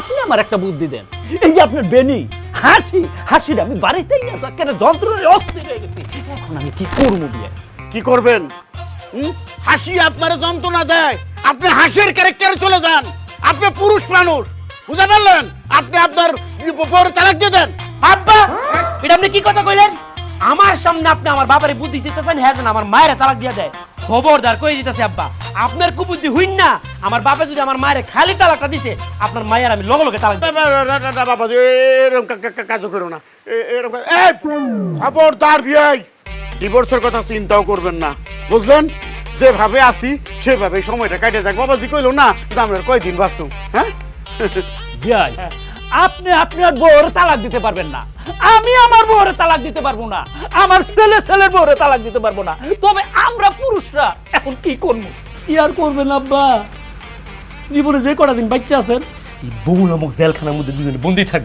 আপনি আমার একটা বুদ্ধি দেন। এই যে আপনার বেনি হাসির আমি বাড়িতেই না তো একেবারে যন্ত্রণায় অস্থির হয়ে গেছি। এখন আমি কি করবো বিয়াই? কি করবেন? হাসি আপনার যন্ত্রণা দেয়, আপনি হাসির ক্যারেক্টারে চলে যান। আপনি পুরুষ মানুষ, বুঝতে পারলেন? আপনি আপনার পরে তালাক দিয়ে দেন। আব্বা এটা আপনি কি কথা কইলেন? আমার সামনে আপনি আমার বাবারে বুদ্ধি দিতেছেন, হ্যাঁ যেন আমার মায়ের তালাক দিয়ে দেয়। খবরদার কই দিতেছে আব্বা, আপনার কুবুদ্ধি হইন না। আমার বাবা যদি আমার মায়ের খালি তালাকটা দিছে, আপনার মায়ের আমি লগে লগে তালাক দিব। বাবা এরকম কাজ করো না, এরকম খবরদার বিয়াই, ডিভোর্সের কথা চিন্তাও করবেন না, বুঝলেন? যেভাবে আসি সেভাবে সময়টা কাটে যাক। বাবাজি কইলো না আমরা কয়দিন বাঁচুম। হ্যাঁ বিয়াই, আপনি আপনার বউর তালাক দিতে পারবেন না, আমি আমার বউর তালাক দিতে পারবো না, আমার ছেলের বউর তালাক দিতে পারবো না। তবে আমরা পুরুষরা এখন কি করবো? কি আর করবেন আব্বা, জীবনে যে কটা দিন বাচ্চা আছেন এই বউ নামক জেলখানার মধ্যে দুজনে বন্দি থাকবে।